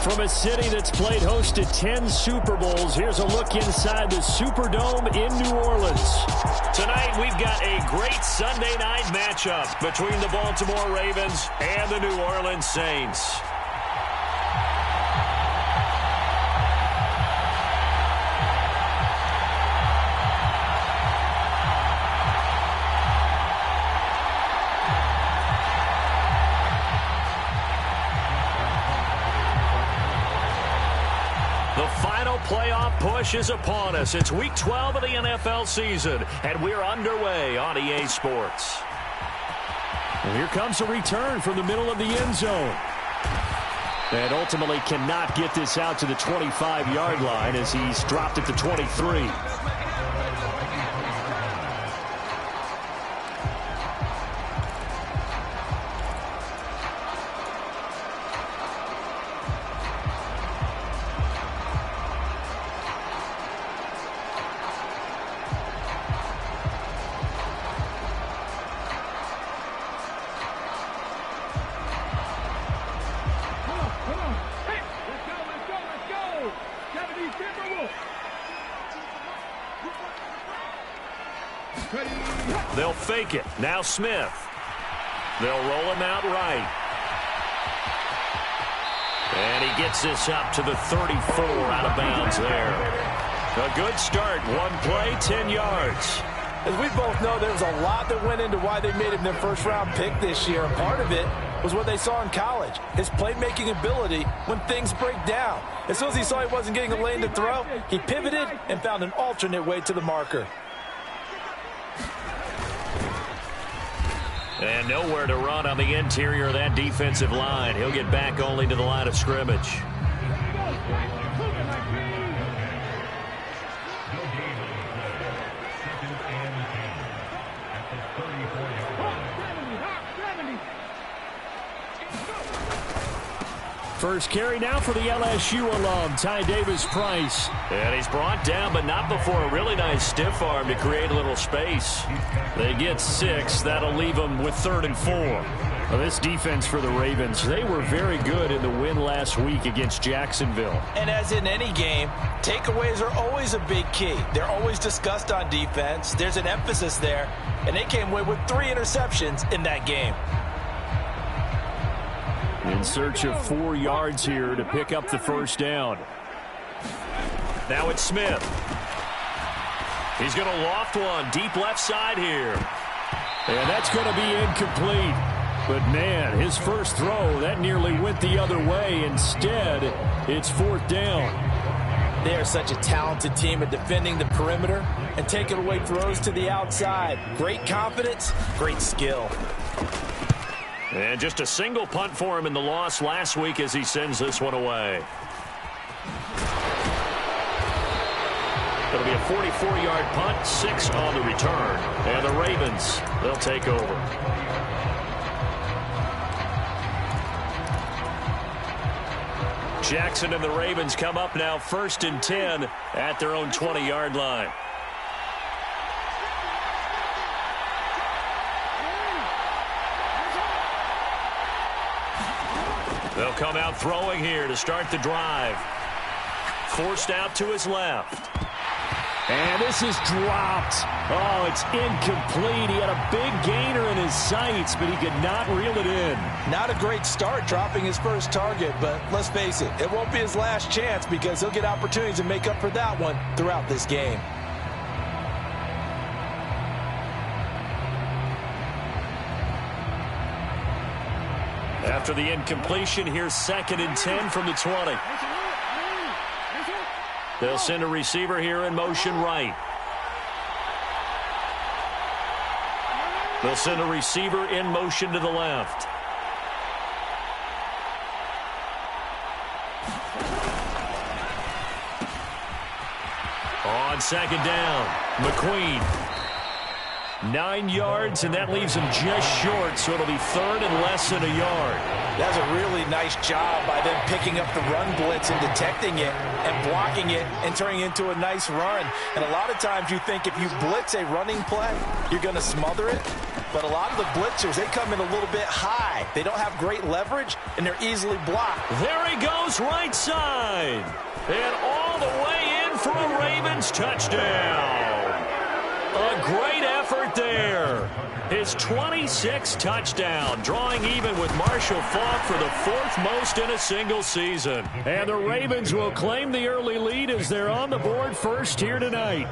From a city that's played host to 10 Super Bowls, here's a look inside the Superdome in New Orleans. Tonight, we've got a great Sunday night matchup between the Baltimore Ravens and the New Orleans Saints. The final playoff push is upon us. It's Week 12 of the NFL season, and we're underway on EA Sports. And here comes a return from the middle of the end zone. And ultimately cannot get this out to the 25-yard line as he's dropped at the 23. They'll fake it. Now Smith. They'll roll him out right. And he gets this up to the 34, out of bounds there. A good start. One play, 10 yards. As we both know, there was a lot that went into why they made him their first-round pick this year. And part of it was what they saw in college, his playmaking ability when things break down. As soon as he saw he wasn't getting a lane to throw, he pivoted and found an alternate way to the marker. And nowhere to run on the interior of that defensive line. He'll get back only to the line of scrimmage. First carry now for the LSU alum, Ty Davis-Price. And he's brought down, but not before a really nice stiff arm to create a little space. They get 6. That'll leave them with 3rd and 4. Well, this defense for the Ravens, they were very good in the win last week against Jacksonville. And as in any game, takeaways are always a big key. They're always discussed on defense. There's an emphasis there, and they came away with 3 interceptions in that game. In search of 4 yards here to pick up the first down. Now it's Smith. He's going to loft one deep left side here. And that's going to be incomplete. But, man, his first throw, that nearly went the other way. Instead, it's 4th down. They are such a talented team at defending the perimeter and taking away throws to the outside. Great confidence, great skill. And just a single punt for him in the loss last week as he sends this one away. It'll be a 44-yard punt, 6 on the return. And the Ravens, they'll take over. Jackson and the Ravens come up now 1st and 10 at their own 20-yard line. They'll come out throwing here to start the drive. Forced out to his left. And this is dropped. Oh, it's incomplete. He had a big gainer in his sights, but he could not reel it in. Not a great start dropping his first target, but let's face it, it won't be his last chance because he'll get opportunities to make up for that one throughout this game. After the incompletion, here's 2nd and 10 from the 20. They'll send a receiver here in motion right. They'll send a receiver in motion to the left. On 2nd down, McQueen. 9 yards, and that leaves him just short, so it'll be 3rd and less than a yard. That's a really nice job by them picking up the run blitz and detecting it and blocking it and turning it into a nice run. And a lot of times you think if you blitz a running play, you're going to smother it. but a lot of the blitzers, they come in a little bit high. They don't have great leverage, and they're easily blocked. There he goes right side. And all the way in for a Ravens touchdown. A great effort there. His 26th touchdown, drawing even with Marshall Faulk for the 4th most in a single season. And the Ravens will claim the early lead as they're on the board first here tonight.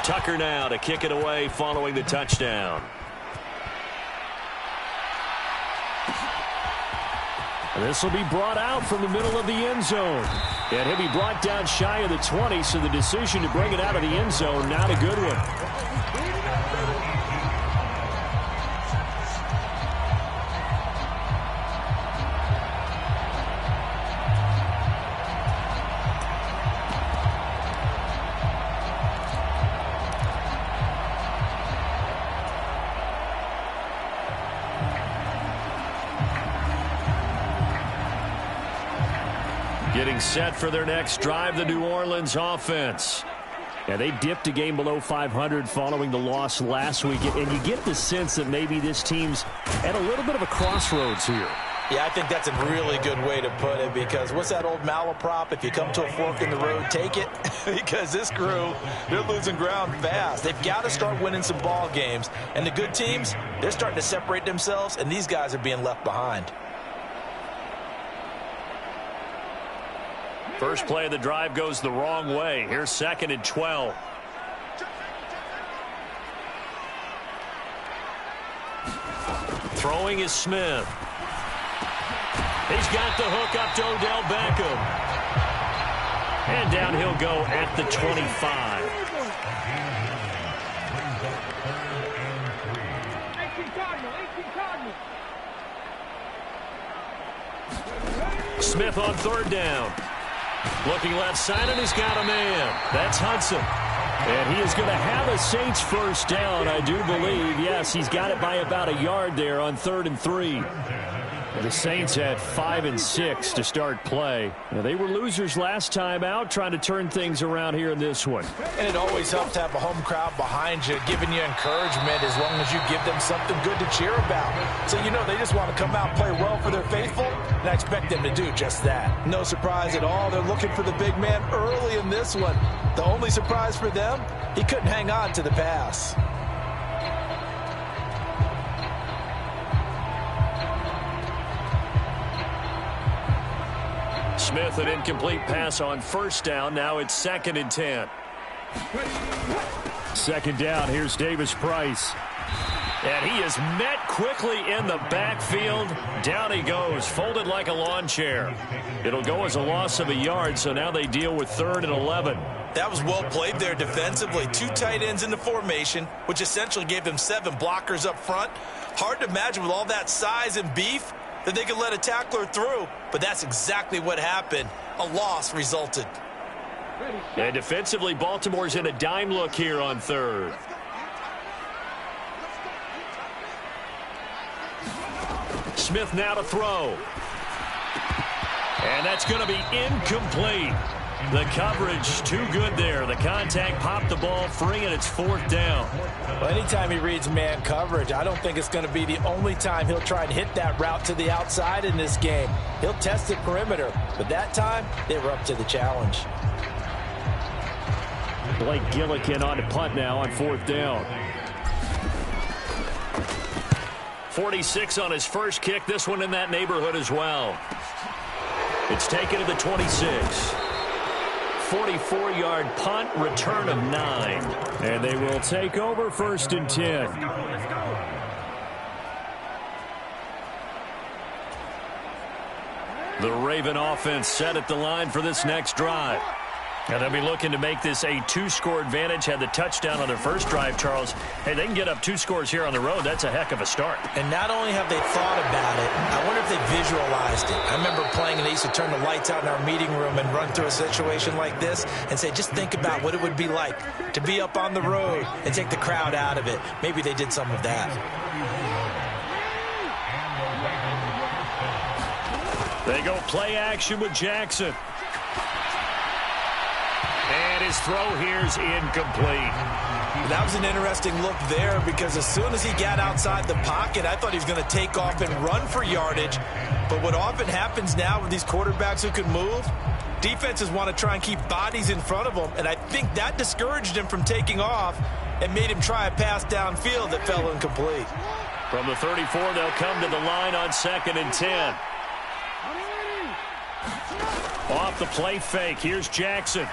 Tucker now to kick it away following the touchdown. This will be brought out from the middle of the end zone. And he'll be brought down shy of the 20, so the decision to bring it out of the end zone, not a good one. Getting set for their next drive, the New Orleans offense. Yeah, they dipped a game below 500 following the loss last week, and you get the sense that maybe this team's at a little bit of a crossroads here. Yeah, I think that's a really good way to put it, because what's that old malaprop? If you come to a fork in the road, take it. Because this crew, they're losing ground fast. They've got to start winning some ball games. And the good teams, they're starting to separate themselves, and these guys are being left behind. First play of the drive goes the wrong way. Here's 2nd and 12. Throwing is Smith. He's got the hook up to Odell Beckham. And down he'll go at the 25. Smith on 3rd down. Looking left side, and he's got a man. That's Hudson. And he is going to have a Saints first down, I do believe. Yes, he's got it by about a yard there on 3rd and 3. The Saints had 5 and 6 to start play. Now, they were losers last time out, trying to turn things around here in this one. And it always helps to have a home crowd behind you, giving you encouragement as long as you give them something good to cheer about. So, you know, they just want to come out and play well for their faithful, and I expect them to do just that. No surprise at all. They're looking for the big man early in this one. The only surprise for them, he couldn't hang on to the pass. Smith, an incomplete pass on 1st down. Now it's 2nd and 10. 2nd down. Here's Davis Price. And he is met quickly in the backfield. Down he goes, folded like a lawn chair. It'll go as a loss of a yard, so now they deal with 3rd and 11. That was well played there defensively. 2 tight ends in the formation, which essentially gave them 7 blockers up front. Hard to imagine with all that size and beef that they could let a tackler through, but that's exactly what happened. A loss resulted. And defensively, Baltimore's in a dime look here on 3rd. Smith now to throw. And that's going to be incomplete. The coverage too good there. The contact popped the ball free, and it's 4th down. Well, anytime he reads man coverage, I don't think it's going to be the only time he'll try and hit that route to the outside in this game. He'll test the perimeter, but that time they were up to the challenge. Blake Gillikin on to punt now on 4th down. 46 on his first kick. This one in that neighborhood as well. It's taken to the 26. 44-yard punt, return of 9. And they will take over 1st and 10. The Raven offense set at the line for this next drive. And they'll be looking to make this a 2-score advantage. Had the touchdown on their first drive, Charles. Hey, they can get up 2 scores here on the road. That's a heck of a start. And not only have they thought about it, I wonder if they visualized it. I remember playing, and they used to turn the lights out in our meeting room and run through a situation like this and say, just think about what it would be like to be up on the road and take the crowd out of it. Maybe they did some of that. They go play action with Jackson. And his throw here's incomplete. That was an interesting look there because as soon as he got outside the pocket, I thought he was going to take off and run for yardage. But what often happens now with these quarterbacks who can move, defenses want to try and keep bodies in front of them, and I think that discouraged him from taking off and made him try a pass downfield that fell incomplete. From the 34, they'll come to the line on 2nd and 10. Off the play fake, here's Jackson.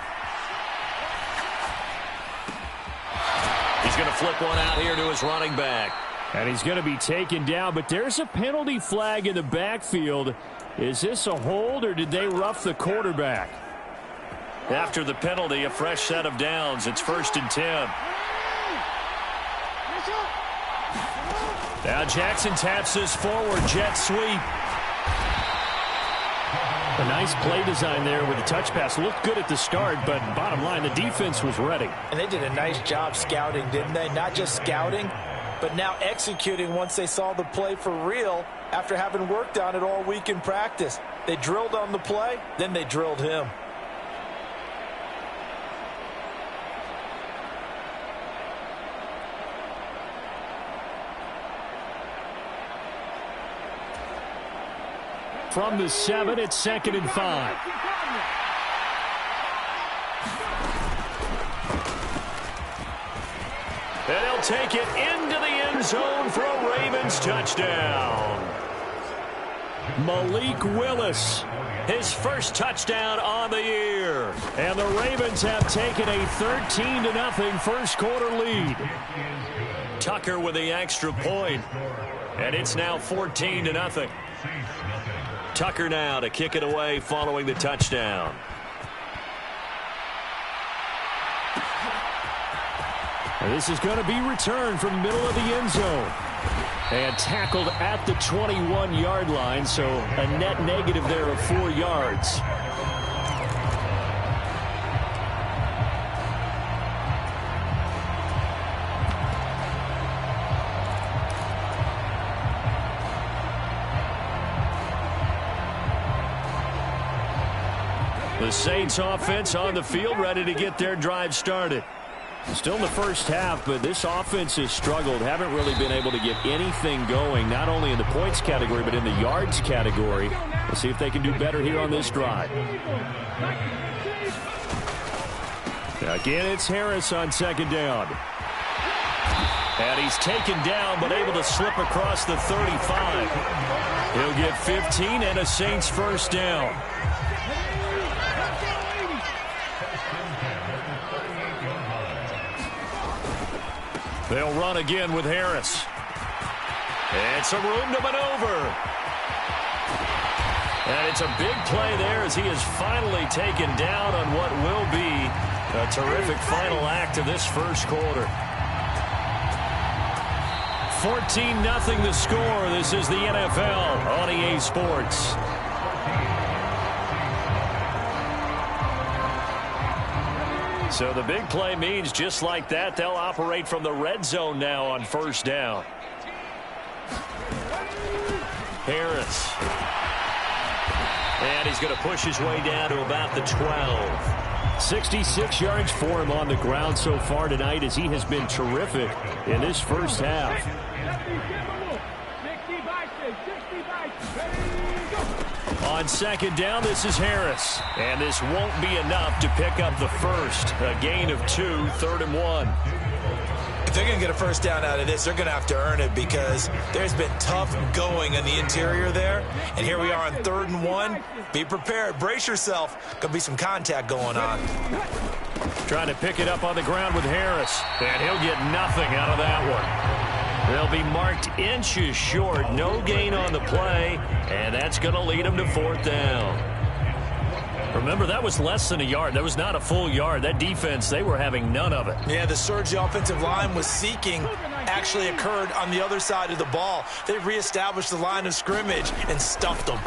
He's going to flip one out here to his running back. And he's going to be taken down, but there's a penalty flag in the backfield. Is this a hold, or did they rough the quarterback? After the penalty, a fresh set of downs. It's 1st and 10. Now Jackson taps this forward, jet sweep. A nice play design there with the touch pass. Looked good at the start, but bottom line, the defense was ready. And they did a nice job scouting, didn't they? Not just scouting, but now executing once they saw the play for real after having worked on it all week in practice. They drilled on the play, then they drilled him. From the 7, it's 2nd and 5. And he'll take it into the end zone for a Ravens touchdown. Malik Willis, his first touchdown on the year. And the Ravens have taken a 13-0 first quarter lead. Tucker with the extra point. And it's now 14-0. Tucker now to kick it away following the touchdown. And this is going to be returned from middle of the end zone. And tackled at the 21-yard line, so a net negative there of 4 yards. The Saints offense on the field, ready to get their drive started. Still in the first half, but this offense has struggled. Haven't really been able to get anything going, not only in the points category, but in the yards category. We'll see if they can do better here on this drive. Again, it's Harris on 2nd down. And he's taken down, but able to slip across the 35. He'll get 15 and a Saints first down. They'll run again with Harris. And some room to maneuver. And it's a big play there as he is finally taken down on what will be a terrific final act of this first quarter. 14-0 the score. This is the NFL on EA Sports. So the big play means just like that, they'll operate from the red zone now on first down. Harris. And he's going to push his way down to about the 12. 66 yards for him on the ground so far tonight as he has been terrific in this first half. On 2nd down, this is Harris. And this won't be enough to pick up the first. A gain of 2, 3rd and 1. If they're going to get a first down out of this, they're going to have to earn it because there's been tough going in the interior there. And here we are on 3rd and 1. Be prepared. Brace yourself. Going to be some contact going on. Trying to pick it up on the ground with Harris. And he'll get nothing out of that one. They'll be marked inches short. No gain on the play. And that's going to lead them to 4th down. Remember, that was less than a yard. That was not a full yard. That defense, they were having none of it. Yeah, the surge the offensive line was seeking actually occurred on the other side of the ball. They reestablished the line of scrimmage and stuffed them.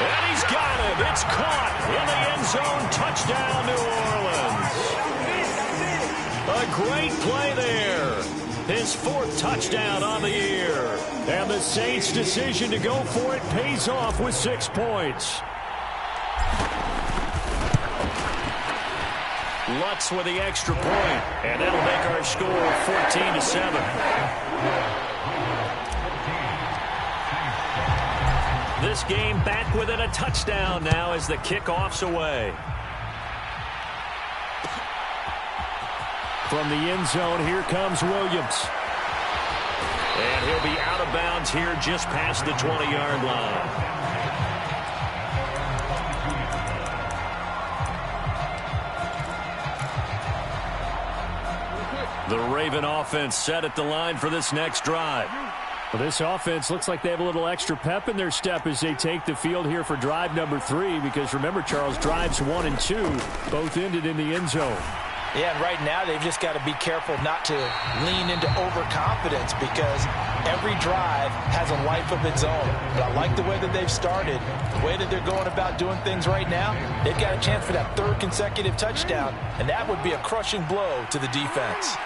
And he's got him. It's caught in the end zone. Touchdown, New Orleans. A great play there. his 4th touchdown on the year. And the Saints' decision to go for it pays off with 6 points. Lutz with the extra point, and that'll make our score 14-7. This game back within a touchdown now as the kickoff's away. From the end zone, here comes Williams. And he'll be out of bounds here just past the 20-yard line. The Raven offense set at the line for this next drive. Well, this offense looks like they have a little extra pep in their step as they take the field here for drive number 3, because remember, Charles, drives 1 and 2 both ended in the end zone. Yeah, and right now they've just got to be careful not to lean into overconfidence, because every drive has a life of its own. But I like the way that they've started, the way that they're going about doing things right now. They've got a chance for that 3rd consecutive touchdown, and that would be a crushing blow to the defense.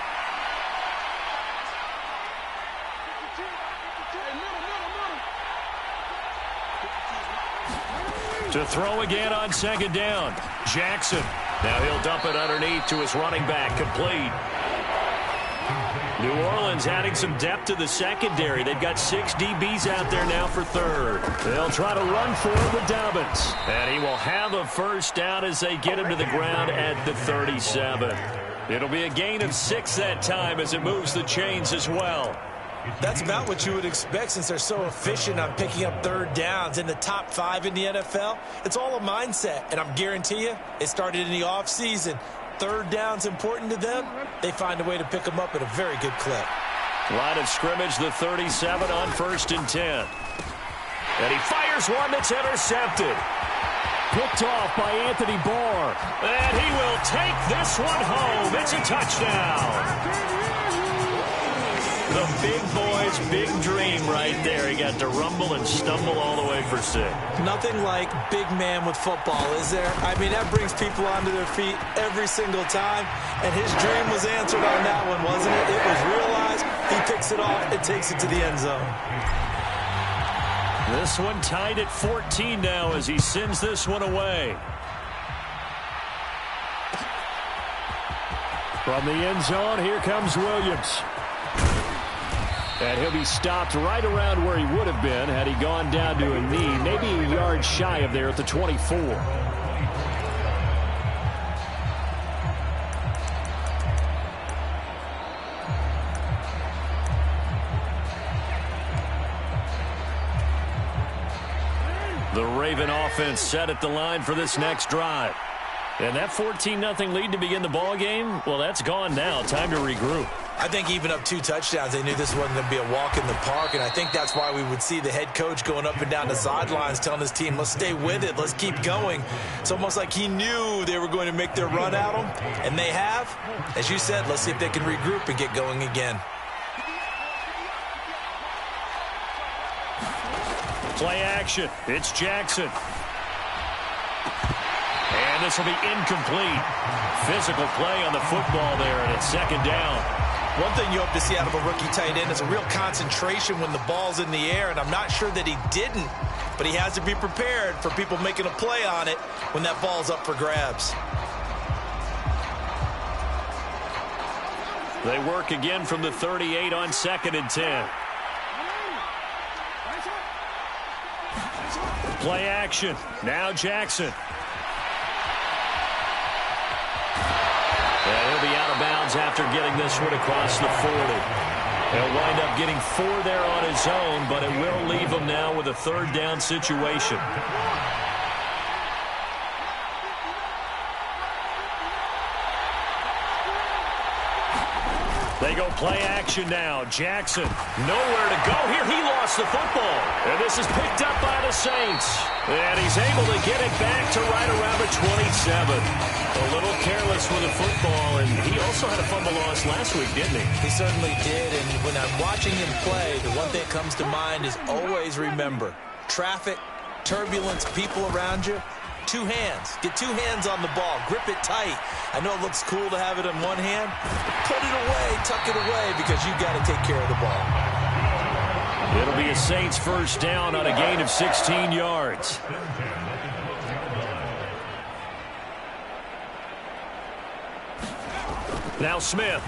To throw again on 2nd down. Jackson. Now he'll dump it underneath to his running back. Complete. New Orleans adding some depth to the secondary. They've got 6 DBs out there now for 3rd. They'll try to run for it with Dobbins. And he will have a 1st down as they get him to the ground at the 37. It'll be a gain of 6 that time as it moves the chains as well. That's about what you would expect, since they're so efficient on picking up 3rd downs in the top 5 in the NFL. It's all a mindset, and I'm guarantee you it started in the offseason. 3rd down's important to them. They find a way to pick them up at a very good clip. Line of scrimmage, the 37 on 1st and 10. And he fires one that's intercepted. Picked off by Anthony Barr. And he will take this one home. It's a touchdown. The big boy's big dream right there. He got to rumble and stumble all the way for 6. Nothing like big man with football, is there? I mean, that brings people onto their feet every single time. And his dream was answered on that one, wasn't it? It was realized. He picks it off and takes it to the end zone. This one tied at 14 now as he sends this one away. From the end zone, here comes Williams. And he'll be stopped right around where he would have been had he gone down to a knee, maybe a yard shy of there at the 24. The Raven offense set at the line for this next drive. And that 14-0 lead to begin the ball game, well, that's gone now. Time to regroup. I think even up 2 touchdowns, they knew this wasn't going to be a walk in the park, and I think that's why we would see the head coach going up and down the sidelines telling his team, let's stay with it, let's keep going. It's almost like he knew they were going to make their run at him, and they have. As you said, let's see if they can regroup and get going again. Play action. It's Jackson. And this will be incomplete. Physical play on the football there, and it's 2nd down. One thing you hope to see out of a rookie tight end is a real concentration when the ball's in the air, and I'm not sure that he didn't, but he has to be prepared for people making a play on it when that ball's up for grabs. They work again from the 38 on 2nd and 10. Play action. Now Jackson. And he'll be out of bounds after getting this one across the 40. He'll wind up getting 4 there on his own, but it will leave him now with a 3rd down situation. They go play action now. Jackson, nowhere to go here. He lost the football. And this is picked up by the Saints. And he's able to get it back to right around the 27. A little careless with the football, and he also had a fumble loss last week, didn't he? He certainly did, and when I'm watching him play, the one thing that comes to mind is always remember, traffic, turbulence, people around you, two hands. Get two hands on the ball. Grip it tight. I know it looks cool to have it in one hand. Put it away, tuck it away, because you've got to take care of the ball. It'll be a Saints first down on a gain of 16 yards. Now Smith.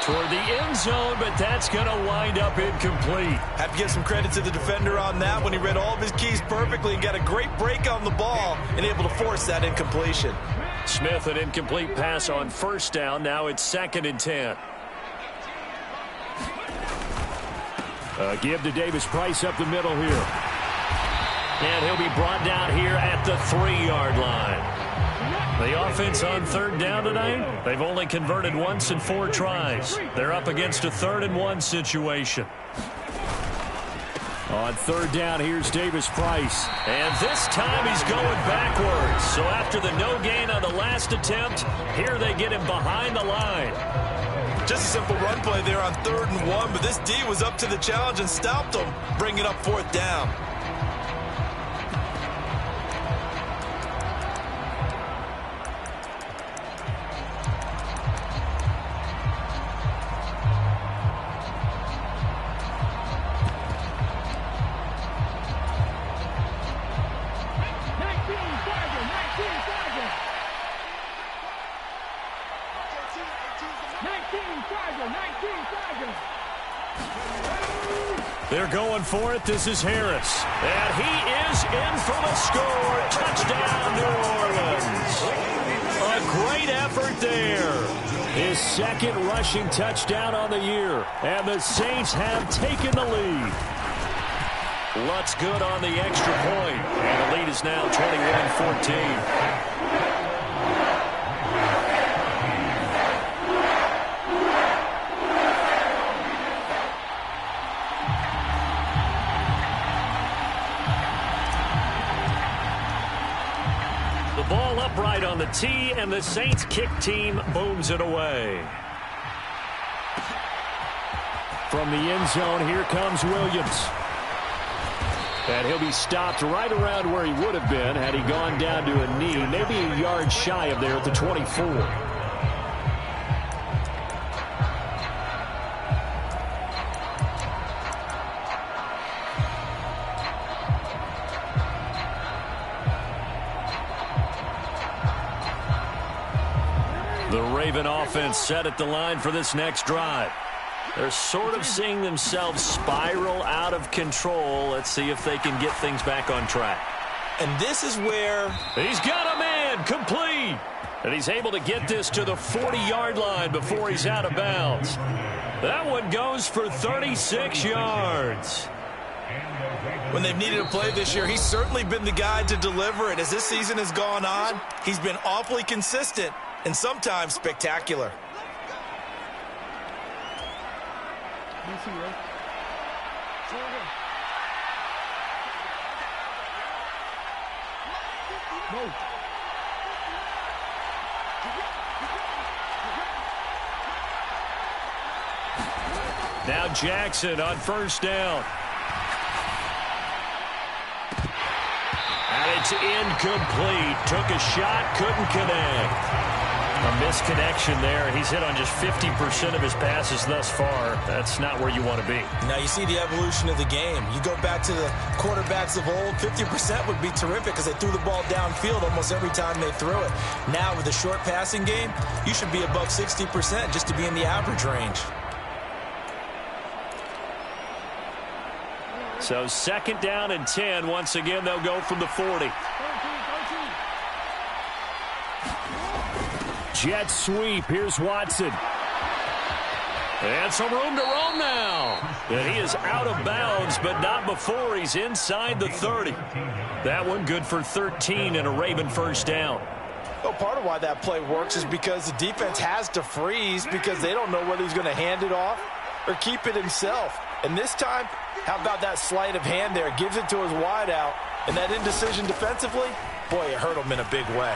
Toward the end zone, but that's going to wind up incomplete. Have to give some credit to the defender on that when he read all of his keys perfectly and got a great break on the ball and able to force that incompletion. Smith, an incomplete pass on first down. Now it's 2nd and 10. Give to Davis Price up the middle here. And he'll be brought down here at the 3-yard line. The offense on 3rd down tonight, they've only converted once in 4 tries. They're up against a 3rd and 1 situation. On 3rd down, here's Davis Price. And this time he's going backwards. So after the no gain on the last attempt, here they get him behind the line. Just a simple run play there on 3rd and 1, but this D was up to the challenge and stopped him, bringing up 4th down. They're going for it. This is Harris. And he is in for the score. Touchdown, New Orleans. A great effort there. His 2nd rushing touchdown on the year. And the Saints have taken the lead. Lutz good on the extra point. And the lead is now 21-14. Ball upright on the tee, and the Saints kick team booms it away. From the end zone, here comes Williams. And he'll be stopped right around where he would have been had he gone down to a knee, maybe a yard shy of there at the 24. The Raven offense set at the line for this next drive. They're sort of seeing themselves spiral out of control. Let's see if they can get things back on track. And this is where he's got a man complete. And he's able to get this to the 40-yard line before he's out of bounds. That one goes for 36 yards. When they've needed a play this year, he's certainly been the guy to deliver it. As this season has gone on, he's been awfully consistent and sometimes spectacular. Now Jackson on first down. And it's incomplete. Took a shot, couldn't connect. A misconnection there. He's hit on just 50% of his passes thus far. That's not where you want to be. Now you see the evolution of the game. You go back to the quarterbacks of old, 50% would be terrific because they threw the ball downfield almost every time they threw it. Now with the short passing game, you should be above 60% just to be in the average range. So 2nd down and 10. Once again, they'll go from the 40. Jet sweep. Here's Watson. And some room to roam now. And he is out of bounds, but not before he's inside the 30. That one good for 13 and a Raven first down. Well, part of why that play works is because the defense has to freeze because they don't know whether he's going to hand it off or keep it himself. And this time, how about that sleight of hand there? Gives it to his wideout. And that indecision defensively, boy, it hurt him in a big way.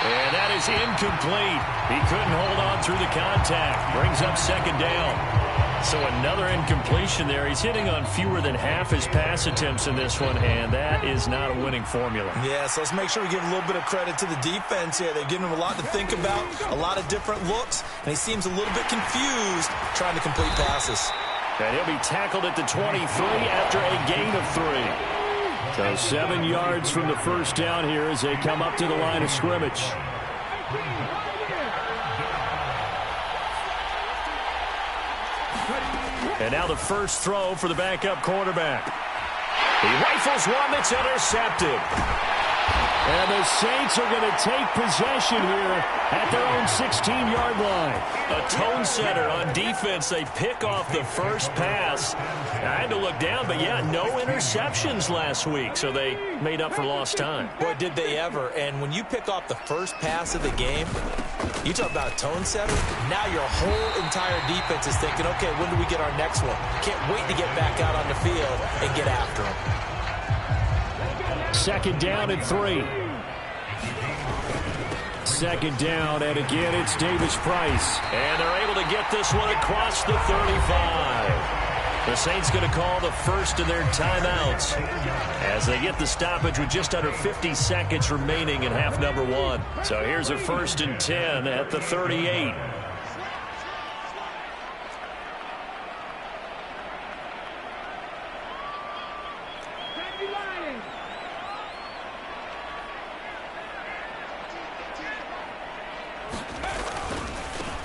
And that is incomplete. He couldn't hold on through the contact. Brings up 2nd down. So another incompletion there. He's hitting on fewer than half his pass attempts in this one, and that is not a winning formula. Yeah, so let's make sure we give a little bit of credit to the defense here. They're giving him a lot to think about, a lot of different looks, and he seems a little bit confused trying to complete passes. And he'll be tackled at the 23 after a gain of 3. So 7 yards from the first down here as they come up to the line of scrimmage. And now the first throw for the backup quarterback. He rifles one that's intercepted. And the Saints are going to take possession here at their own 16-yard line. A tone setter on defense. They pick off the first pass. I had to look down, but yeah, no interceptions last week, so they made up for lost time. Boy, did they ever. And when you pick off the first pass of the game, you talk about a tone setter. Now your whole entire defense is thinking, okay, when do we get our next one? Can't wait to get back out on the field and get after them. Second down and 3. Second down, and again, it's Davis Price. And they're able to get this one across the 35. The Saints going to call the first of their timeouts as they get the stoppage with just under 50 seconds remaining in half number 1. So here's a 1st and 10 at the 38.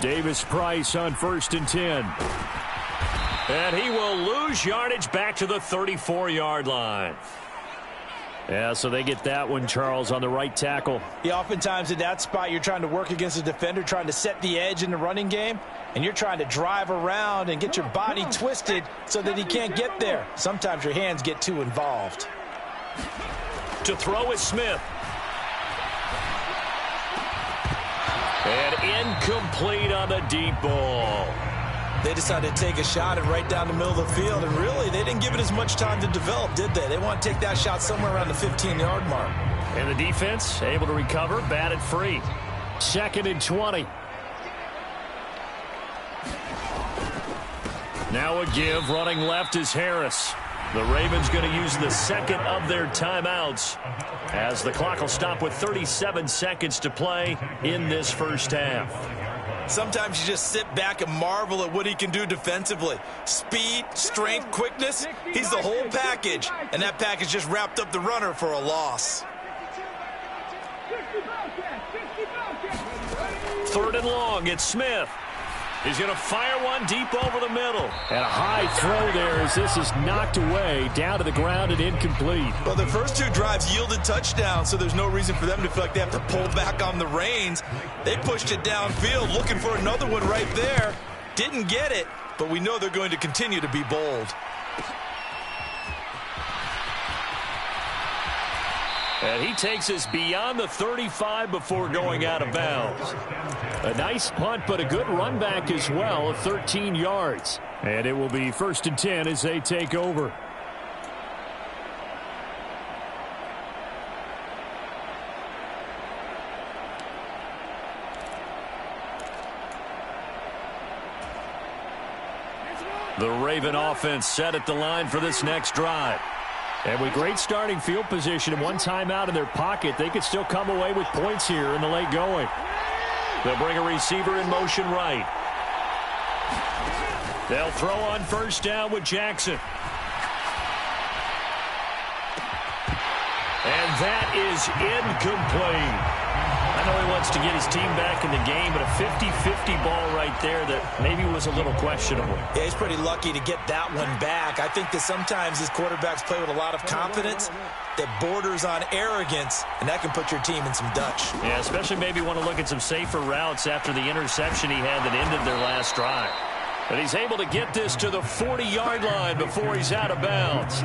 Davis Price on 1st and 10. And he will lose yardage back to the 34-yard line. Yeah, so they get that one, Charles, on the right tackle. Yeah, oftentimes in that spot, you're trying to work against a defender, trying to set the edge in the running game, and you're trying to drive around and get your body twisted so that he can't get there. Sometimes your hands get too involved. To throw is Smith. And incomplete on the deep ball. They decided to take a shot and right down the middle of the field, and really, they didn't give it as much time to develop, did they? They want to take that shot somewhere around the 15-yard mark. And the defense able to recover, batted free. 2nd and 20. Now a give, running left is Harris. The Ravens going to use the second of their timeouts as the clock will stop with 37 seconds to play in this first half. Sometimes you just sit back and marvel at what he can do defensively. Speed, strength, quickness, he's the whole package. And that package just wrapped up the runner for a loss. 3rd and long, it's Smith. He's going to fire one deep over the middle. And a high throw there as this is knocked away, down to the ground and incomplete. Well, the first 2 drives yielded touchdowns, so there's no reason for them to feel like they have to pull back on the reins. They pushed it downfield, looking for another one right there. Didn't get it, but we know they're going to continue to be bold. And he takes us beyond the 35 before going out of bounds. A nice punt, but a good run back as well of 13 yards. And it will be 1st and 10 as they take over. The Raven offense set at the line for this next drive. And with great starting field position and one timeout in their pocket, they could still come away with points here in the late going. They'll bring a receiver in motion right. They'll throw on 1st down with Jackson. And that is incomplete. I know he wants to get his team back in the game, but a 50-50 ball right there that maybe was a little questionable. Yeah, he's pretty lucky to get that one back. I think that sometimes his quarterbacks play with a lot of confidence that borders on arrogance, and that can put your team in some Dutch. Yeah, especially maybe want to look at some safer routes after the interception he had that ended their last drive. But he's able to get this to the 40-yard line before he's out of bounds.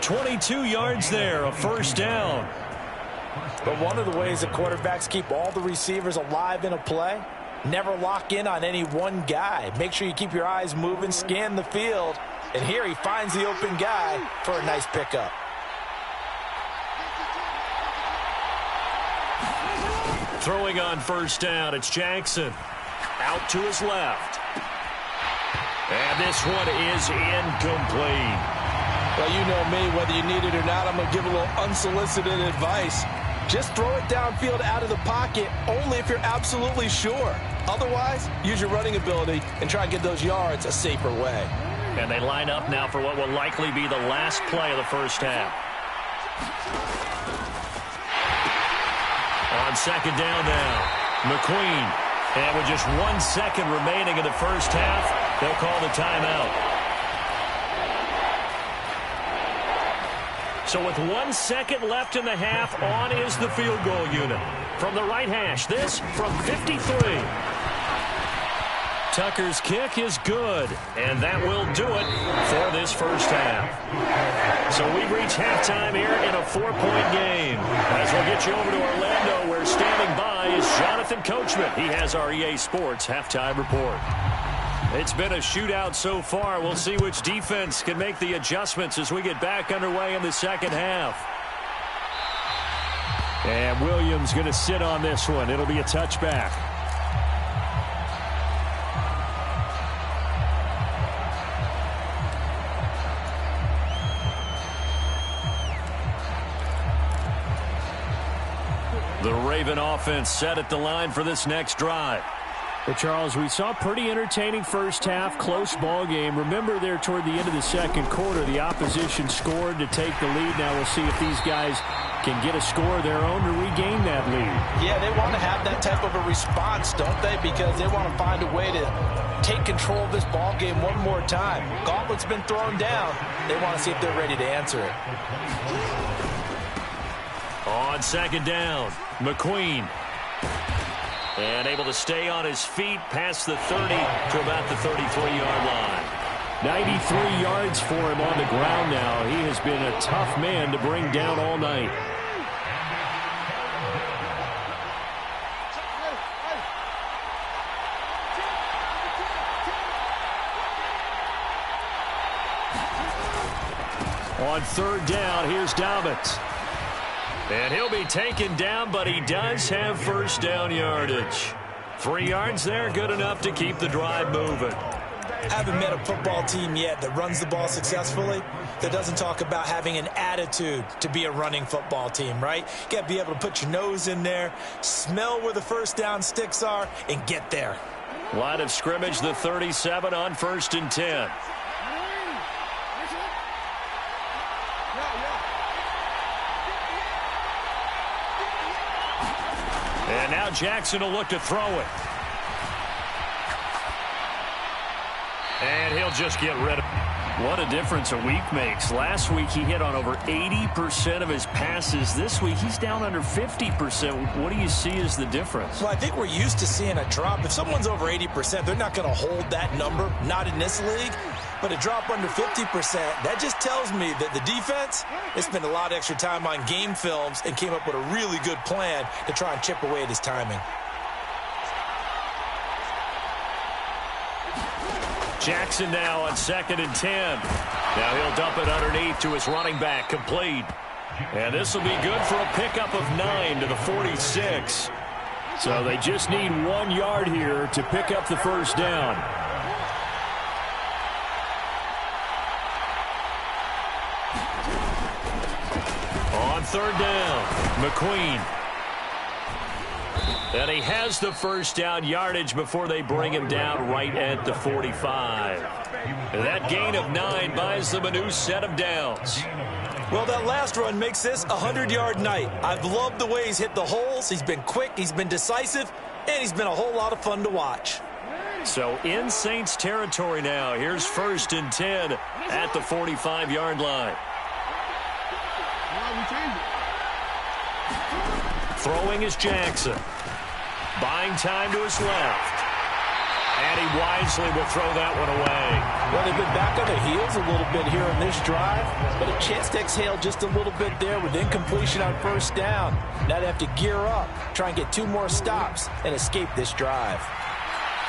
22 yards there, a 1st down. But one of the ways that quarterbacks keep all the receivers alive in a play, never lock in on any one guy. Make sure you keep your eyes moving, scan the field. And here he finds the open guy for a nice pickup. Throwing on 1st down, it's Jackson. Out to his left. And this one is incomplete. Well, you know me, whether you need it or not, I'm going to give a little unsolicited advice. Just throw it downfield out of the pocket only if you're absolutely sure. Otherwise, use your running ability and try and get those yards a safer way. And they line up now for what will likely be the last play of the first half. On second down now, McQueen. And with just 1 second remaining in the first half, they'll call the timeout. So with 1 second left in the half, on is the field goal unit. From the right hash, this from 53. Tucker's kick is good, and that will do it for this first half. So we've reached halftime here in a 4-point game. As we'll get you over to Orlando, where standing by is Jonathan Coachman. He has our EA Sports halftime report. It's been a shootout so far. We'll see which defense can make the adjustments as we get back underway in the second half. And Williams going to sit on this one. It'll be a touchback. The Raven offense set at the line for this next drive. Well, Charles, we saw a pretty entertaining first half, close ball game. Remember there toward the end of the second quarter, the opposition scored to take the lead. Now we'll see if these guys can get a score of their own to regain that lead. Yeah, they want to have that type of a response, don't they? Because they want to find a way to take control of this ball game one more time. Gauntlet's been thrown down. They want to see if they're ready to answer it. On second down, McQueen. And able to stay on his feet past the 30 to about the 33-yard line. 93 yards for him on the ground now. He has been a tough man to bring down all night. On third down, here's Dobbins. And he'll be taken down, but he does have first down yardage. 3 yards there, good enough to keep the drive moving. I haven't met a football team yet that runs the ball successfully that doesn't talk about having an attitude to be a running football team, right? You got to be able to put your nose in there, smell where the first down sticks are, and get there. Line of scrimmage, the 37 on 1st and 10. And now Jackson will look to throw it. And he'll just get rid of it. What a difference a week makes. Last week he hit on over 80% of his passes. This week he's down under 50%. What do you see as the difference? Well, I think we're used to seeing a drop. If someone's over 80%, they're not going to hold that number, not in this league. But a drop under 50%, that just tells me that the defense, they spent a lot of extra time on game films and came up with a really good plan to try and chip away at his timing. Jackson now on 2nd and 10. Now he'll dump it underneath to his running back, complete. And this will be good for a pickup of 9 to the 46. So they just need 1 yard here to pick up the first down. On third down, McQueen. And he has the first down yardage before they bring him down right at the 45. And that gain of 9 buys them a new set of downs. Well, that last run makes this a 100-yard night. I've loved the way he's hit the holes. He's been quick, he's been decisive, and he's been a whole lot of fun to watch. So in Saints territory now. Here's 1st and 10 at the 45-yard line. Throwing is Jackson. Buying time to his left. And he wisely will throw that one away. Well, they've been back on their heels a little bit here in this drive, but a chance to exhale just a little bit there with incompletion on first down. Now they have to gear up, try and get 2 more stops, and escape this drive.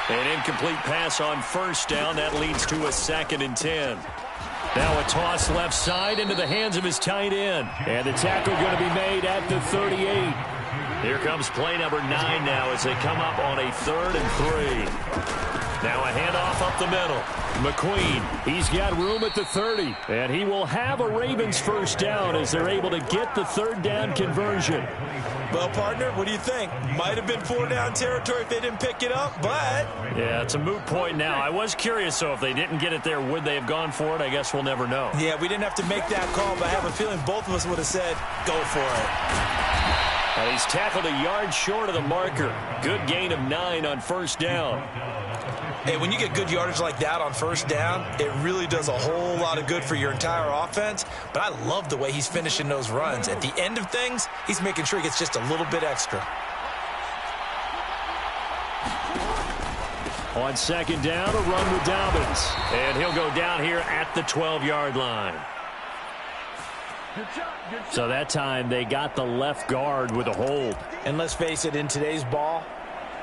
An incomplete pass on first down. That leads to a 2nd and 10. Now a toss left side into the hands of his tight end. And the tackle going to be made at the 38. Here comes play number 9 now as they come up on a 3rd and 3. Now a handoff up the middle. McQueen, he's got room at the 30. And he will have a Ravens first down as they're able to get the third down conversion. Well, partner, what do you think? Might have been 4-down territory if they didn't pick it up, but... Yeah, it's a moot point now. I was curious, though, if they didn't get it there, would they have gone for it? I guess we'll never know. Yeah, we didn't have to make that call, but I have a feeling both of us would have said, go for it. And he's tackled a yard short of the marker. Good gain of 9 on first down. Hey, when you get good yardage like that on first down, it really does a whole lot of good for your entire offense. But I love the way he's finishing those runs. At the end of things, he's making sure he gets just a little bit extra. On second down, a run with Dobbins. And he'll go down here at the 12-yard line. So that time they got the left guard with a hold. And let's face it, in today's ball,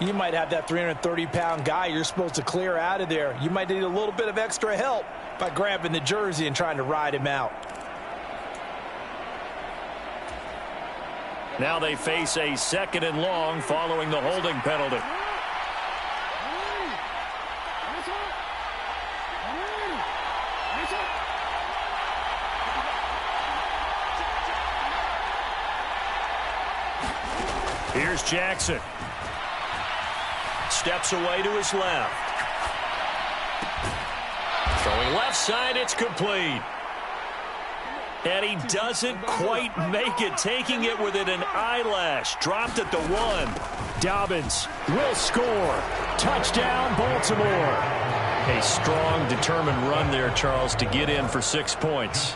you might have that 330-pound guy you're supposed to clear out of there. You might need a little bit of extra help by grabbing the jersey and trying to ride him out. Now they face a 2nd and long following the holding penalty. Here's Jackson. Steps away to his left. Throwing left side, it's complete. And he doesn't quite make it, taking it within an eyelash. Dropped at the 1. Dobbins will score. Touchdown, Baltimore. A strong, determined run there, Charles, to get in for 6 points.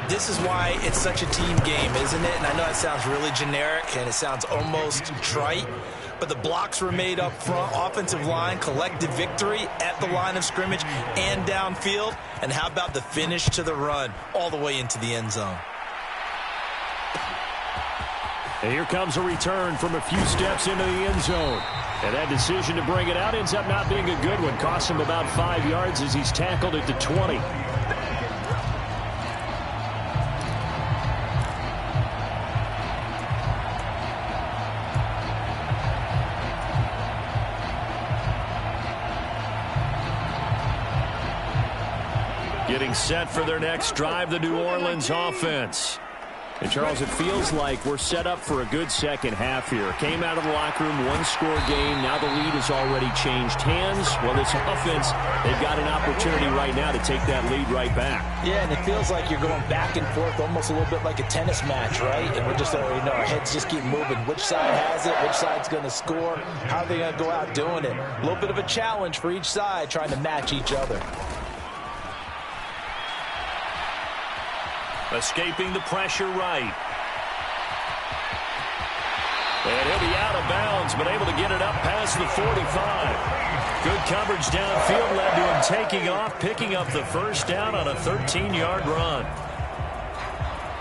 This is why it's such a team game, isn't it? And I know it sounds really generic and it sounds almost trite, but the blocks were made up front, offensive line, collective victory at the line of scrimmage and downfield. And how about the finish to the run all the way into the end zone? And here comes a return from a few steps into the end zone. And that decision to bring it out ends up not being a good one. Costs him about 5 yards as he's tackled at the 20. Getting set for their next drive, the New Orleans offense. And, Charles, it feels like we're set up for a good second half here. Came out of the locker room, one-score game. Now the lead has already changed hands. Well, this offense, they've got an opportunity right now to take that lead right back. Yeah, and it feels like you're going back and forth, almost a little bit like a tennis match, right? And we're just already know our heads just keep moving. Which side has it? Which side's going to score? How are they going to go out doing it? A little bit of a challenge for each side, trying to match each other. Escaping the pressure right. And he'll be out of bounds, but able to get it up past the 45. Good coverage downfield led to him taking off, picking up the first down on a 13-yard run.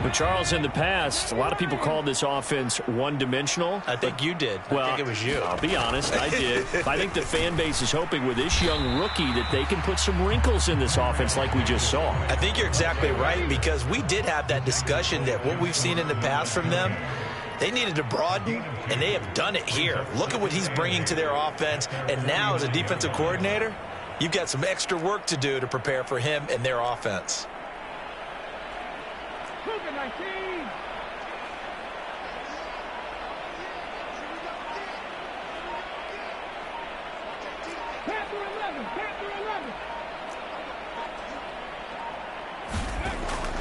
But, Charles, in the past, a lot of people called this offense one-dimensional. I think you did. Well, I think it was you. I'll be honest, I did. I think the fan base is hoping with this young rookie that they can put some wrinkles in this offense like we just saw. I think you're exactly right, because we did have that discussion that what we've seen in the past from them, they needed to broaden, and they have done it here. Look at what he's bringing to their offense, and now as a defensive coordinator, you've got some extra work to do to prepare for him and their offense.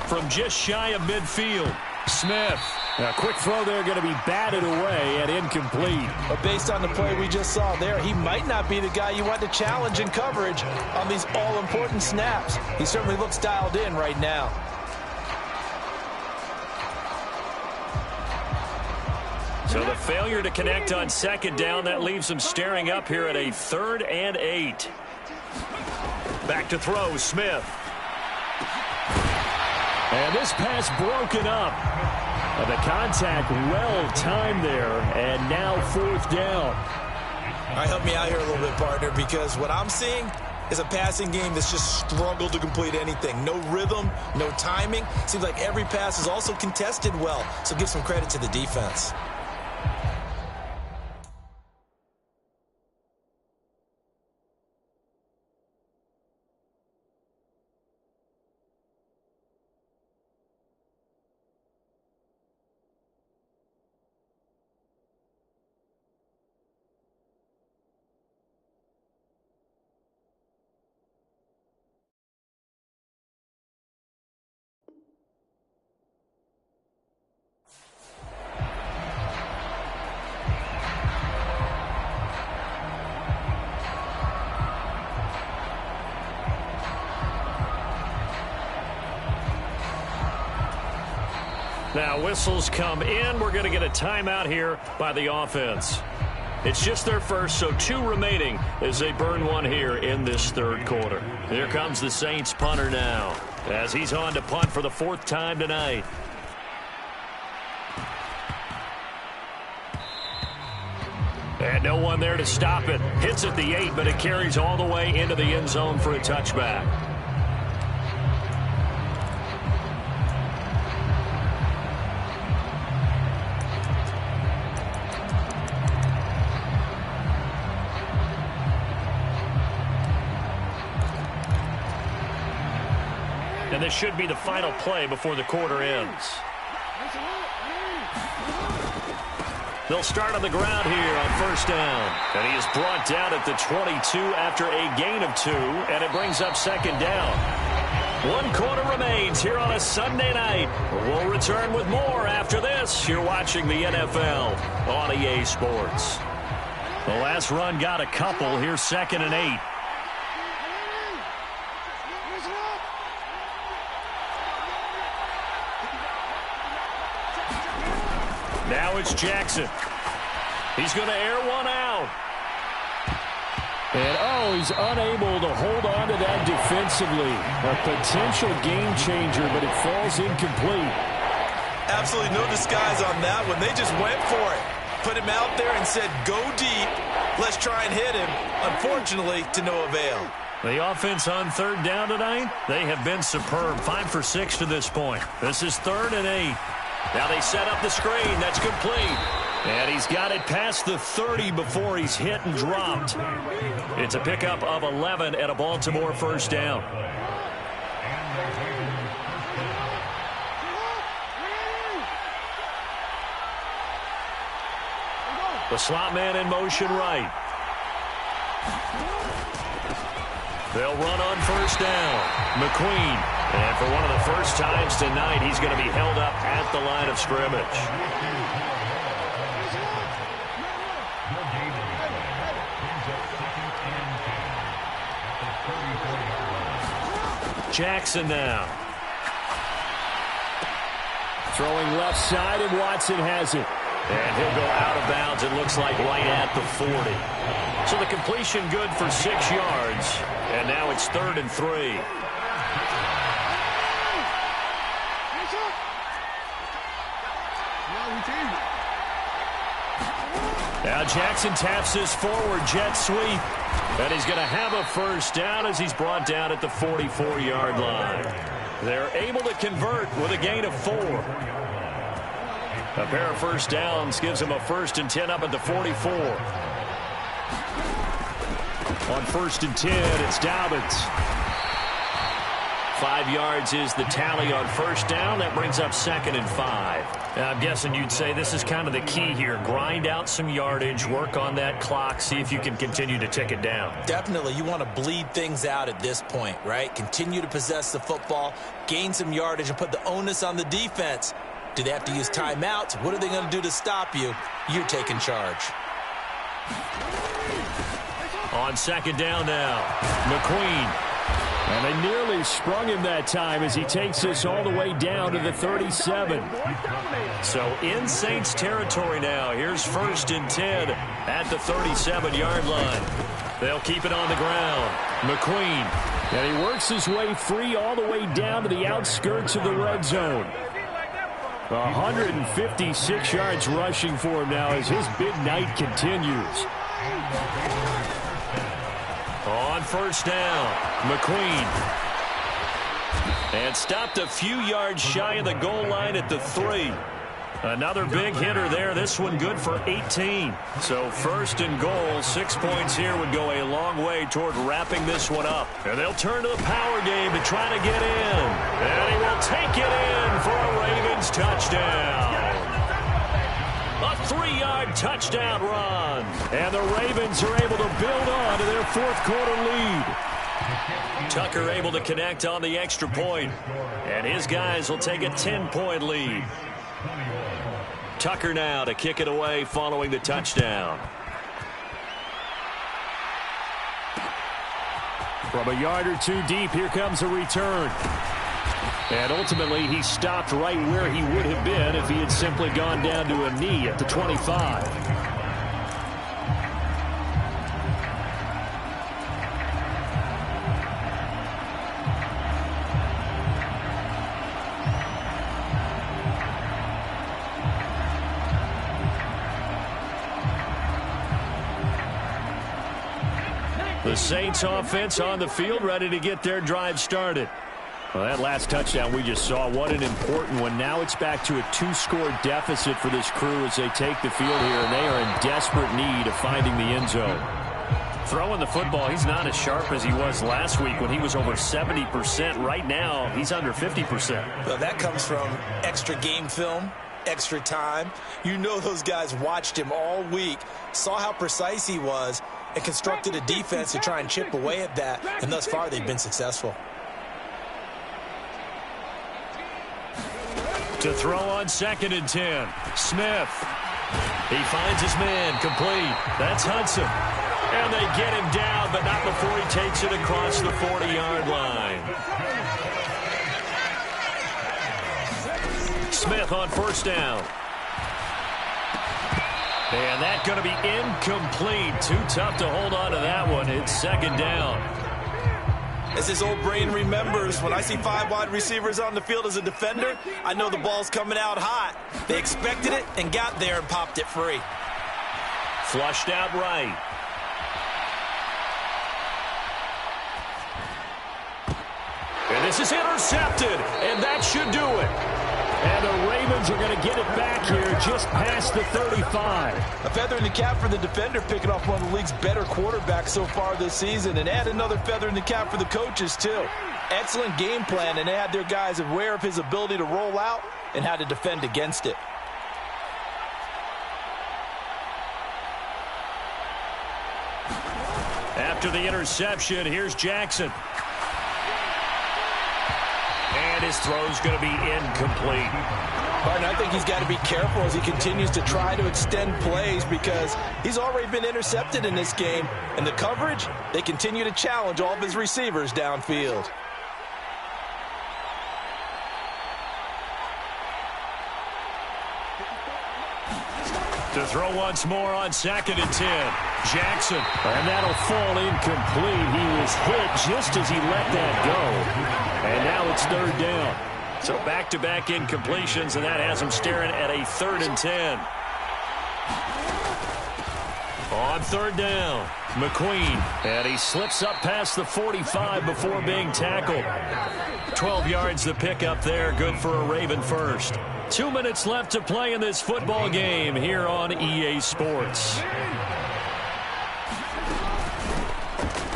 From just shy of midfield, Smith. A quick throw there going to be batted away and incomplete. But based on the play we just saw there, he might not be the guy you want to challenge in coverage on these all-important snaps. He certainly looks dialed in right now. So the failure to connect on second down, that leaves him staring up here at a 3rd and 8. Back to throw, Smith. And this pass broken up. And the contact well timed there, and now 4th down. All right, help me out here a little bit, partner, because what I'm seeing is a passing game that's just struggled to complete anything. No rhythm, no timing. Seems like every pass is also contested well, so give some credit to the defense. Now whistles come in. We're going to get a timeout here by the offense. It's just their first, so 2 remaining as they burn one here in this third quarter. Here comes the Saints punter now as he's on to punt for the 4th time tonight. And no one there to stop it. Hits at the 8, but it carries all the way into the end zone for a touchback. And this should be the final play before the quarter ends. They'll start on the ground here on 1st down. And he is brought down at the 22 after a gain of 2, and it brings up 2nd down. 1 quarter remains here on a Sunday night. We'll return with more after this. You're watching the NFL on EA Sports. The last run got a couple. Here's 2nd and 8. Now it's Jackson. He's going to air one out. And, he's unable to hold on to that defensively. A potential game changer, but it falls incomplete. Absolutely no disguise on that one. They just went for it. Put him out there and said, go deep. Let's try and hit him. Unfortunately, to no avail. The offense on 3rd down tonight, they have been superb. 5 for 6 to this point. This is 3rd and 8. Now they set up the screen. That's complete. And he's got it past the 30 before he's hit and dropped. It's a pickup of 11 at a Baltimore 1st down. The slot man in motion right. They'll run on 1st down. McQueen. And for one of the first times tonight, he's going to be held up at the line of scrimmage. Jackson now. Throwing left side, and Watson has it. And he'll go out of bounds, it looks like, right at the 40. So the completion good for 6 yards. And now it's 3rd and 3. Now Jackson taps this forward jet sweep. And he's going to have a 1st down as he's brought down at the 44-yard line. They're able to convert with a gain of 4. A pair of 1st downs gives him a 1st and 10 up at the 44. On 1st and 10, it's Dobbins. 5 yards is the tally on 1st down. That brings up 2nd and 5. Now, I'm guessing you'd say this is kind of the key here. Grind out some yardage, work on that clock, see if you can continue to tick it down. Definitely. You want to bleed things out at this point, right? Continue to possess the football, gain some yardage, and put the onus on the defense. Do they have to use timeouts? What are they going to do to stop you? You're taking charge. On 2nd down now, McQueen. And they nearly sprung him that time as he takes this all the way down to the 37. So in Saints territory now. Here's 1st and 10 at the 37-yard line. They'll keep it on the ground. McQueen. And he works his way free all the way down to the outskirts of the red zone. 156 yards rushing for him now as his big night continues. On 1st down, McQueen. And stopped a few yards shy of the goal line at the 3. Another big hitter there. This one good for 18. So 1st and goal, 6 points here would go a long way toward wrapping this one up. And they'll turn to the power game to try to get in. And he will take it in for a Ravens touchdown. A 3-yard touchdown run. And the Ravens are able to build on to their 4th quarter lead. Tucker able to connect on the extra point. And his guys will take a 10-point lead. Tucker now to kick it away following the touchdown. From a yard or two deep, here comes a return. And ultimately, he stopped right where he would have been if he had simply gone down to a knee at the 25. The Saints offense on the field, ready to get their drive started. Well, that last touchdown we just saw, what an important one. Now it's back to a 2-score deficit for this crew as they take the field here, and they are in desperate need of finding the end zone. Throwing the football, he's not as sharp as he was last week when he was over 70%. Right now, he's under 50%. Well, that comes from extra game film, extra time. You know those guys watched him all week, saw how precise he was, and constructed a defense to try and chip away at that, and thus far they've been successful. To throw on 2nd and 10. Smith. He finds his man, complete. That's Hudson. And they get him down, but not before he takes it across the 40-yard line. Smith on 1st down. And that's going to be incomplete. Too tough to hold on to that one. It's 2nd down. As his old brain remembers, when I see 5 wide receivers on the field as a defender, I know the ball's coming out hot. They expected it and got there and popped it free. Flushed out right. And this is intercepted, and that should do it. And the Ravens are going to get it back here just past the 35. A feather in the cap for the defender, picking off one of the league's better quarterbacks so far this season, and add another feather in the cap for the coaches, too. Excellent game plan, and they had their guys aware of his ability to roll out and how to defend against it. After the interception, here's Jackson. And his throw's going to be incomplete. And I think he's got to be careful as he continues to try to extend plays because he's already been intercepted in this game. And the coverage, they continue to challenge all of his receivers downfield. To throw once more on 2nd and 10. Jackson. And that'll fall incomplete. He was hit just as he let that go. And now it's 3rd down. So back-to-back incompletions, and that has him staring at a 3rd and 10. On 3rd down, McQueen. And he slips up past the 45 before being tackled. 12 yards the pickup there, good for a Raven first. 2 minutes left to play in this football game here on EA Sports.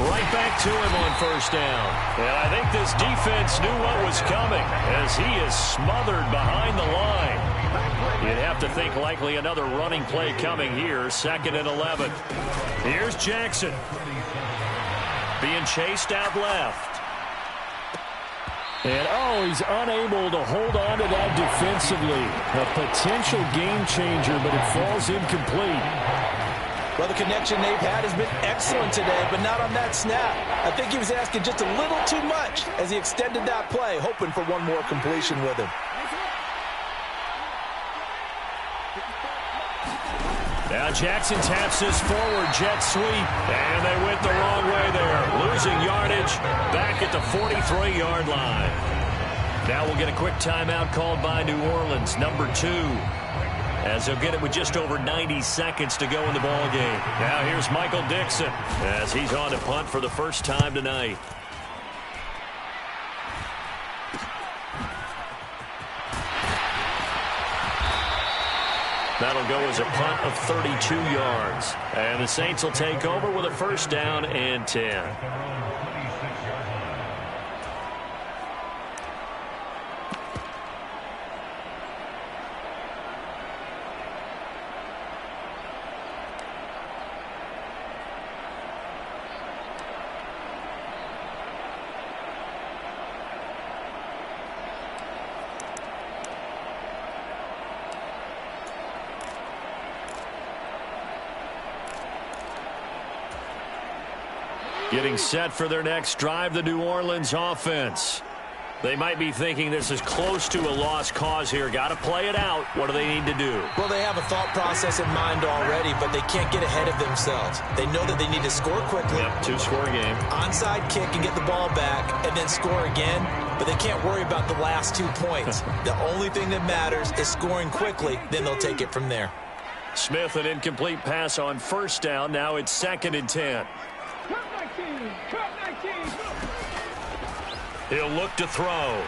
Right back to him on 1st down. And I think this defense knew what was coming as he is smothered behind the line. You'd have to think likely another running play coming here, 2nd and 11. Here's Jackson. Being chased out left. And, he's unable to hold on to that defensively. A potential game changer, but it falls incomplete. Well, the connection they've had has been excellent today, but not on that snap. I think he was asking just a little too much as he extended that play, hoping for one more completion with him. Now Jackson taps his forward jet sweep, and they went the wrong way there. Losing yardage back at the 43-yard line. Now we'll get a quick timeout called by New Orleans, number 2. As they'll get it with just over 90 seconds to go in the ball game. Now here's Michael Dixon as he's on to punt for the first time tonight. That'll go as a punt of 32 yards. And the Saints will take over with a 1st down and 10. Getting set for their next drive, the New Orleans offense. They might be thinking this is close to a lost cause here. Got to play it out. What do they need to do? Well, they have a thought process in mind already, but they can't get ahead of themselves. They know that they need to score quickly. Yep, two-score game. Onside kick and get the ball back and then score again, but they can't worry about the last 2 points. The only thing that matters is scoring quickly, then they'll take it from there. Smith, an incomplete pass on first down. Now it's 2nd and 10. He'll look to throw.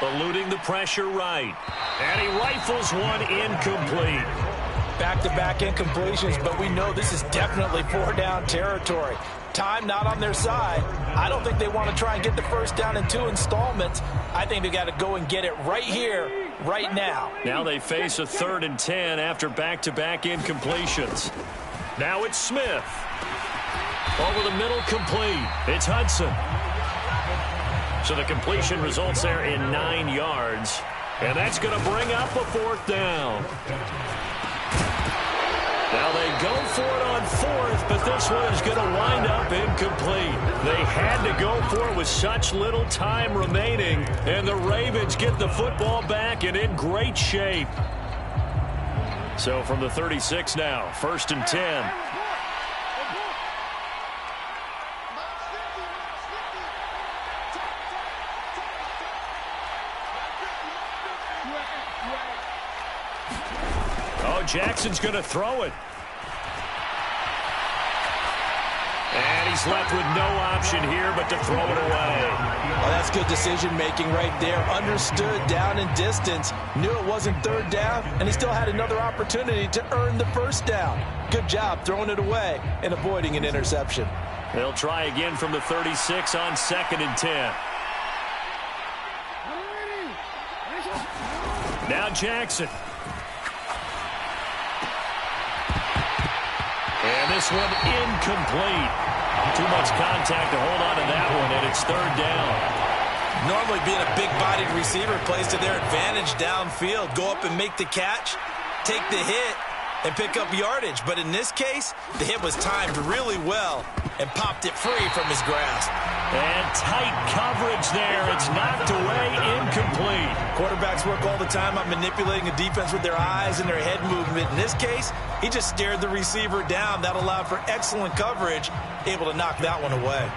Eluding the pressure right. And he rifles one incomplete. Back-to-back incompletions, but we know this is definitely 4-down territory. Time not on their side. I don't think they want to try and get the first down in 2 installments. I think they got to go and get it right here, right now. Now they face a 3rd and 10 after back-to-back incompletions. Now it's Smith. Over the middle, complete. It's Hudson. So the completion results there in 9 yards. And that's going to bring up a 4th down. Now they go for it on 4th, but this one is going to wind up incomplete. They had to go for it with such little time remaining, and the Ravens get the football back and in great shape. So from the 36 now, 1st and 10. Jackson's going to throw it. And he's left with no option here but to throw it away. Well, that's good decision-making right there. Understood down and distance. Knew it wasn't 3rd down, and he still had another opportunity to earn the 1st down. Good job throwing it away and avoiding an interception. They'll try again from the 36 on 2nd and 10. Now Jackson. And this one incomplete. Too much contact to hold on to that one, and it's 3rd down. Normally being a big-bodied receiver plays to their advantage downfield. Go up and make the catch, take the hit, and pick up yardage. But in this case, the hit was timed really well and popped it free from his grasp. And tight coverage there. It's knocked away, incomplete. Quarterbacks work all the time on manipulating a defense with their eyes and their head movement. In this case, he just stared the receiver down. That allowed for excellent coverage, able to knock that one away.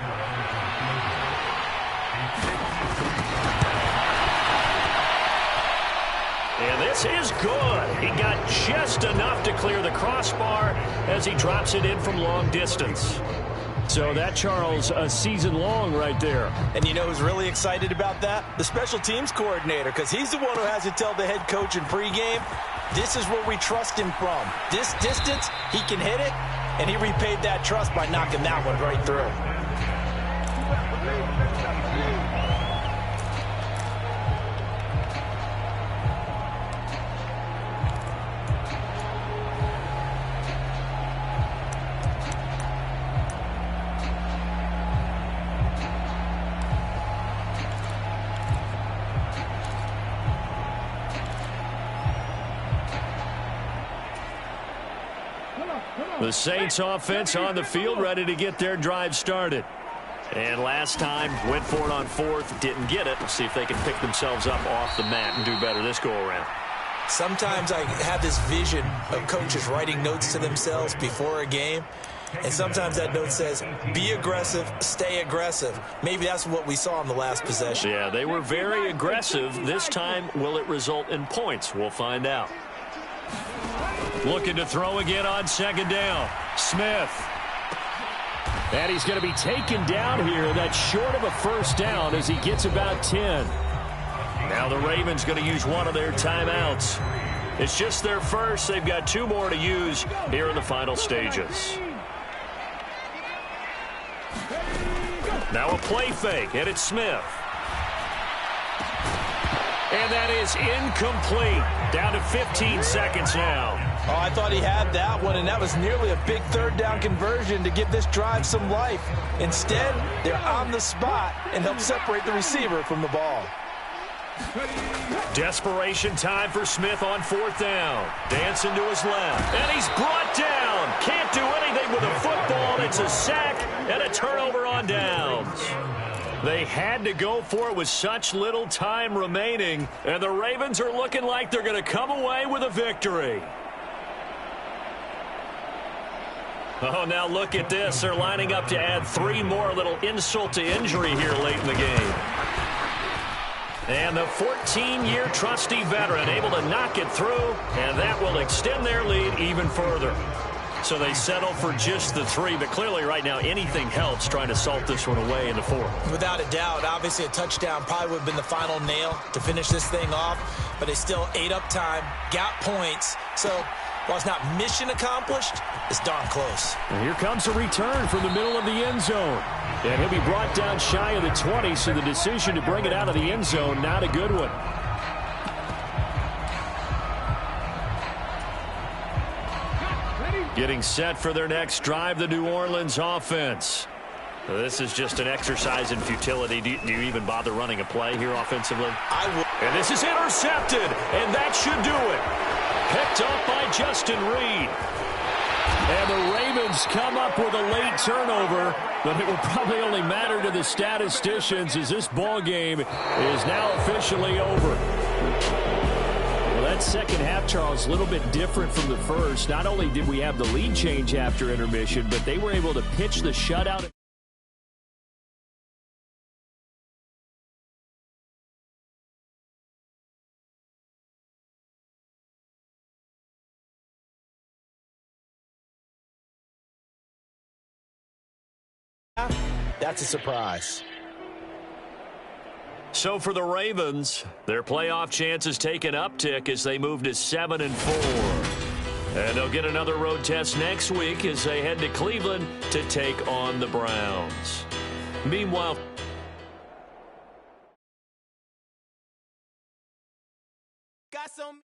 And this is good. He got just enough to clear the crossbar as he drops it in from long distance. So that, Charles, a season long right there. And you know who's really excited about that? The special teams coordinator, because he's the one who has to tell the head coach in pregame, this is where we trust him from. This distance, he can hit it, and he repaid that trust by knocking that one right through. The Saints offense on the field, ready to get their drive started. And last time, went for it on 4th, didn't get it. We'll see if they can pick themselves up off the mat and do better this go-around. Sometimes I have this vision of coaches writing notes to themselves before a game. And sometimes that note says, be aggressive, stay aggressive. Maybe that's what we saw in the last possession. Yeah, they were very aggressive. This time, will it result in points? We'll find out. Looking to throw again on 2nd down. Smith. And he's going to be taken down here. That's short of a 1st down as he gets about 10. Now the Ravens going to use one of their timeouts. It's just their first. They've got 2 more to use here in the final stages. Now a play fake, and it's Smith. And that is incomplete. Down to 15 seconds now. Oh, I thought he had that one, and that was nearly a big 3rd down conversion to give this drive some life. Instead, they're on the spot and help separate the receiver from the ball. Desperation time for Smith on 4th down. Dancing to his left. And he's brought down. Can't do anything with a football. It's a sack and a turnover on downs. They had to go for it with such little time remaining, and the Ravens are looking like they're going to come away with a victory. Oh, now look at this. They're lining up to add 3 more, a little insult to injury here late in the game. And the 14-year trusty veteran able to knock it through, and that will extend their lead even further. So they settle for just the 3, but clearly right now anything helps trying to salt this one away in the 4th. Without a doubt, obviously a touchdown probably would have been the final nail to finish this thing off, but they still ate up time, got points. So while it's not mission accomplished, it's darn close. And here comes a return from the middle of the end zone. And he'll be brought down shy of the 20, so the decision to bring it out of the end zone, not a good one. Getting set for their next drive, the New Orleans offense. This is just an exercise in futility. Do you even bother running a play here offensively? I would. And this is intercepted, and that should do it. Picked up by Justin Reed. And the Ravens come up with a late turnover, but it will probably only matter to the statisticians as this ball game is now officially over. Well, that second half, Charles, a little bit different from the first. Not only did we have the lead change after intermission, but they were able to pitch the shutout. That's a surprise. So for the Ravens, their playoff chances take an uptick as they move to 7-4. And they'll get another road test next week as they head to Cleveland to take on the Browns. Meanwhile, Got some.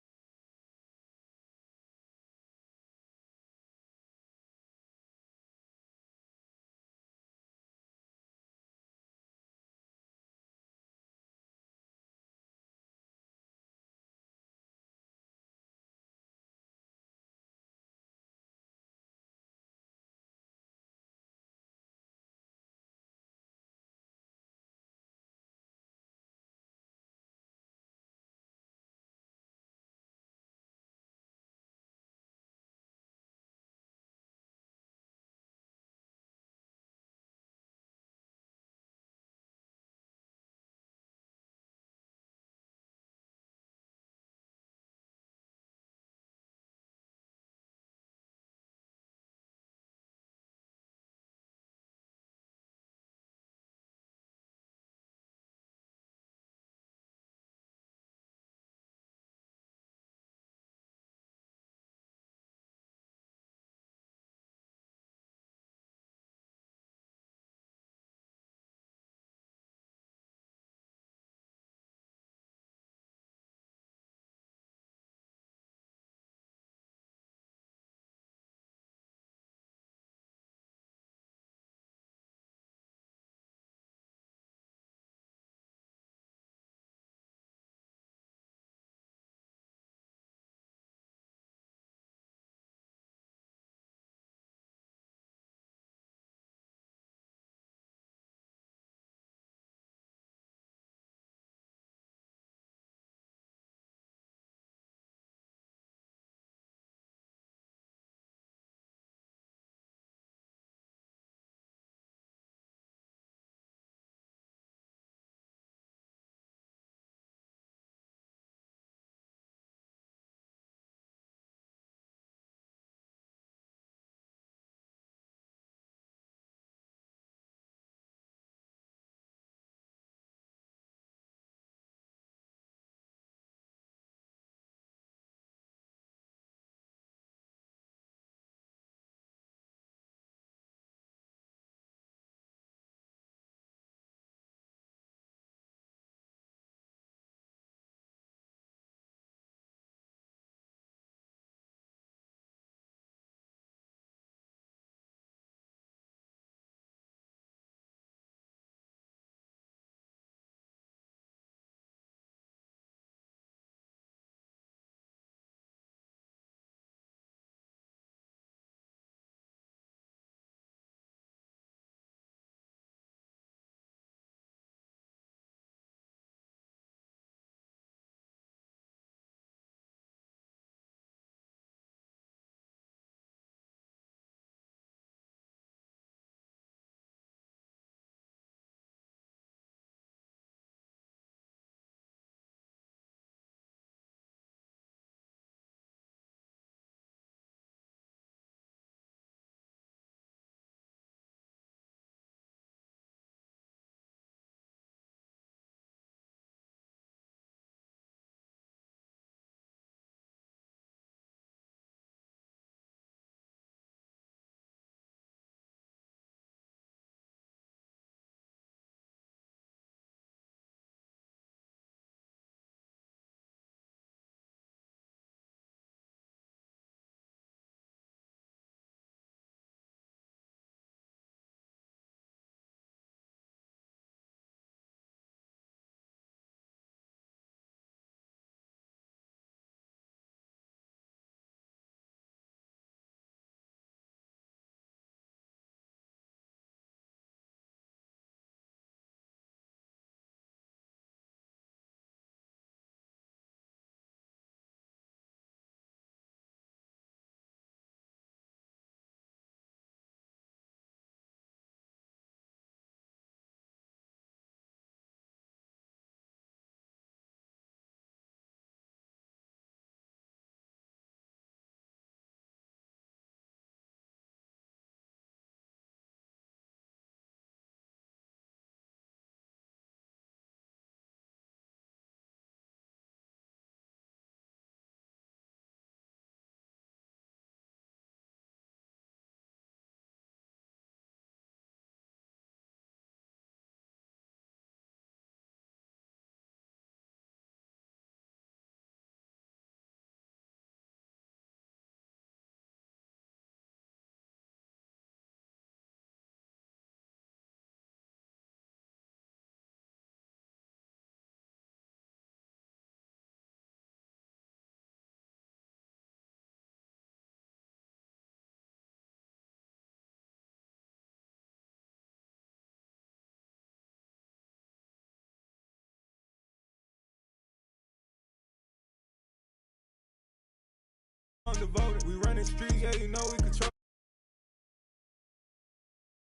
I'm devoted. We running streets, yeah, you know we control.